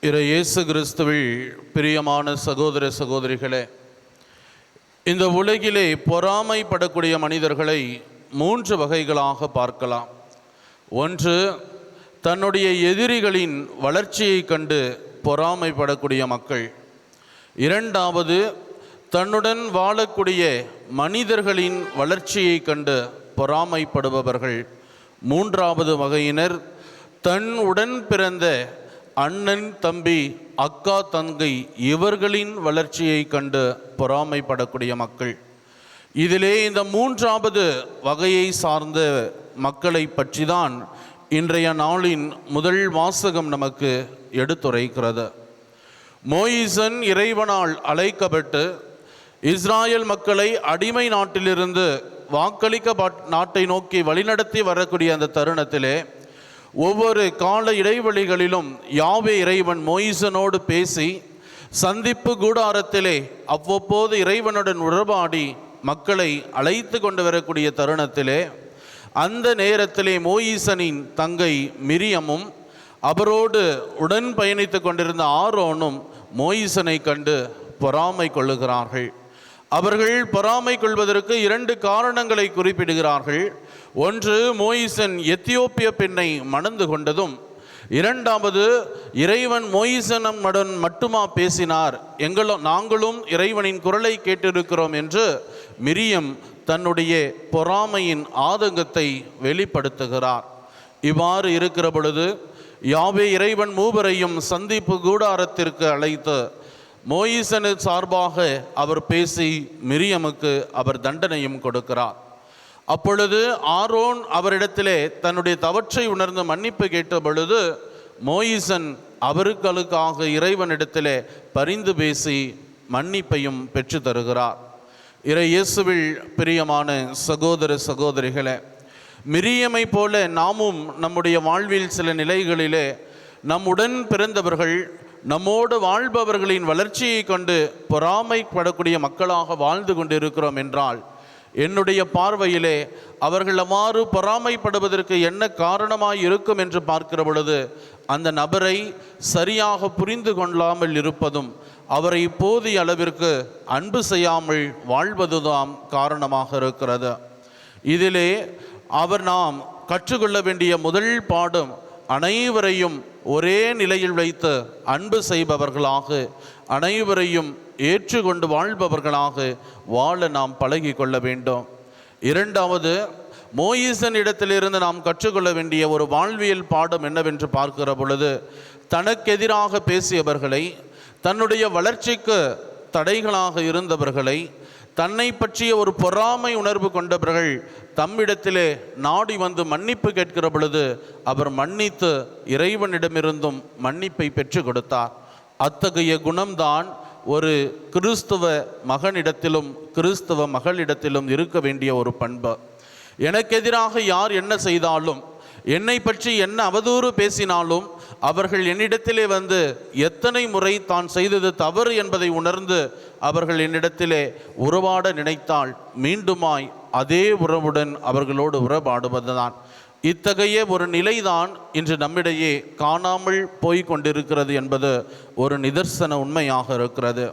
இயேசு கிறிஸ்துவில் பிரியமான சகோதர சகோதரிகளே, இந்த உலகிலே பொறாமைப்படக்கூடிய மனிதர்களை 3 வகைகளாக பார்க்கலாம். ஒன்று, தன்னுடைய எதிரிகளின் வளர்ச்சியை கண்டு பொறாமைப்படக்கூடிய மக்கள். இரண்டாவது, தன்னுடன் வாழக்கூடிய மனிதர்களின் வளர்ச்சியை கண்டு பொறாமைப்படுபவர்கள். மூன்றாவது வகையினர், தன் உடன் பிறந்த அண்ணன், தம்பி, அக்கா, தங்கை இவர்களின் வளர்ச்சியை கண்டு பொறாமைப்படக்கூடிய மக்கள். இதிலே இந்த மூன்றாவது வகையை சார்ந்த மக்களை பற்றி தான் இன்றைய நாளின் முதல் வாசகம் நமக்கு எடுத்துரைக்கிறது. மோயிசன் இறைவனால் அழைக்கப்பட்டு இஸ்ராயல் மக்களை அடிமை நாட்டிலிருந்து வாக்களிக்க நாட்டை நோக்கி வழிநடத்தி வரக்கூடிய அந்த தருணத்திலே ஒவ்வொரு கால இடைவெளிகளிலும் யாவே இறைவன் மோயிசனோடு பேசி சந்திப்பு கூடாரத்திலே அவ்வப்போது இறைவனுடன் உறவாடி மக்களை அழைத்து கொண்டு வரக்கூடிய தருணத்திலே, அந்த நேரத்திலே மோயிசனின் தங்கை மிரியமும் அவரோடு உடன் பயணித்து கொண்டிருந்த ஆரோனும் மோயிசனை கண்டு பொறாமை கொள்ளுகிறார்கள். அவர்கள் பொறாமை கொள்வதற்கு 2 காரணங்களை குறிப்பிடுகிறார்கள். ஒன்று, மோயிசன் எத்தியோப்பிய பெண்ணை மணந்து கொண்டதும், இரண்டாவது, இறைவன் மோயிசனுடன் மட்டுமா பேசினார், நாங்களும் இறைவனின் குரலை கேட்டிருக்கிறோம் என்று மிரியம் தன்னுடைய பொறாமையின் ஆதங்கத்தை வெளிப்படுத்துகிறார். இவ்வாறு இருக்கிற பொழுது யாவே இறைவன் மூவரையும் சந்திப்பு கூடாரத்திற்கு அழைத்து மோயிசனு சார்பாக அவர் பேசி மிரியமுக்கு அவர் தண்டனையும் கொடுக்கிறார். அப்பொழுது ஆரோன் அவரிடத்திலே தன்னுடைய தவற்றை உணர்ந்து மன்னிப்பு கேட்ட பொழுது மோயிசன் அவர்களுக்காக இறைவனிடத்திலே பரிந்து பேசி மன்னிப்பையும் பெற்று தருகிறார். இயேசுவில் பிரியமான சகோதர சகோதரிகளே, மிரியமை போல நாமும் நம்முடைய வாழ்வில் சில நிலைகளிலே நம்முடன் பிறந்தவர்கள், நம்மோடு வாழ்பவர்களின் வளர்ச்சியை கண்டு பொறாமைப்படக்கூடிய மக்களாக வாழ்ந்து கொண்டிருக்கிறோம் என்றால், என்னுடைய பார்வையிலே அவர்கள் அவ்வாறு பொறாமைப்படுவதற்கு என்ன காரணமாய் இருக்கும் என்று பார்க்கிற பொழுது, அந்த நபரை சரியாக புரிந்து கொள்ளாமல் இருப்பதும் அவரை போதிய அளவிற்கு அன்பு செய்யாமல் வாழ்வதுதான் காரணமாக இருக்கிறது. இதிலே நாம் கற்றுக்கொள்ள வேண்டிய முதல் பாடம், அனைவரையும் ஒரே நிலையில் வைத்து அன்பு செய்பவர்களாக, அனைவரையும் ஏற்றுக்கொண்டு வாழ்பவர்களாக வாழ நாம் பழகி கொள்ள வேண்டும். இரண்டாவது, மோயிசன் இடத்திலிருந்து நாம் கற்றுக்கொள்ள வேண்டிய ஒரு வாழ்வியல் பாடம் என்னவென்று பார்க்கிற பொழுது, தனக்கெதிராக பேசியவர்களை, தன்னுடைய வளர்ச்சிக்கு தடைகளாக இருந்தவர்களை, தன்னை பற்றிய ஒரு பொறாமை உணர்வு கொண்டவர்கள் தம்மிடத்திலே நாடி வந்து மன்னிப்பு கேட்கிற பொழுது அவர் மன்னித்து இறைவனிடமிருந்தும் மன்னிப்பை பெற்று கொடுத்தார். அத்தகைய குணம்தான் ஒரு கிறிஸ்துவ மகனிடத்திலும் கிறிஸ்துவ மகளிடத்திலும் இருக்க வேண்டிய ஒரு பண்பு. எனக்கு எதிராக யார் என்ன செய்தாலும், என்னை பற்றி என்ன அவதூறு பேசினாலும் அவர்கள் என்னிடத்திலே வந்து எத்தனை முறை தான் செய்தது தவறு என்பதை உணர்ந்து அவர்கள் என்னிடத்திலே உறவாட நினைத்தால் மீண்டுமாய் அதே உறவுடன் அவர்களோடு உறவாடுவதுதான். இத்தகைய ஒரு நிலைதான் இன்று நம்மிடையே காணாமல் போய் கொண்டிருக்கிறது என்பது ஒரு நிதர்சன உண்மையாக இருக்கிறது.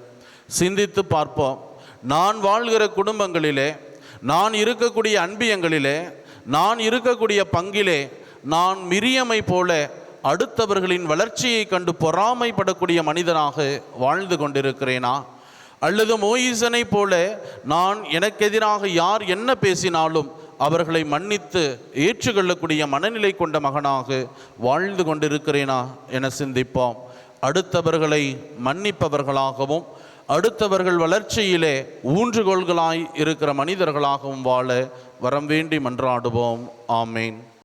சிந்தித்து பார்ப்போம். நான் வாழ்கிற குடும்பங்களிலே, நான் இருக்கக்கூடிய அன்பியங்களிலே, நான் இருக்கக்கூடிய பங்கிலே நான் மிரியமை போல அடுத்தவர்களின் வளர்ச்சியை கண்டு பொறாமைப்படக்கூடிய மனிதனாக வாழ்ந்து கொண்டிருக்கிறேனா? அல்லது மோயிசனை போல நான் எனக்கு எதிராக யார் என்ன பேசினாலும் அவர்களை மன்னித்து ஏற்றுக்கொள்ளக்கூடிய மனநிலை கொண்ட மகனாக வாழ்ந்து கொண்டிருக்கிறேனா என சிந்திப்போம். அடுத்தவர்களை மன்னிப்பவர்களாகவும் அடுத்தவர்கள் வளர்ச்சியிலே ஊன்றுகோள்களாய் இருக்கிற மனிதர்களாகவும் வாழ வரம் வேண்டி மன்றாடுவோம். ஆமேன்.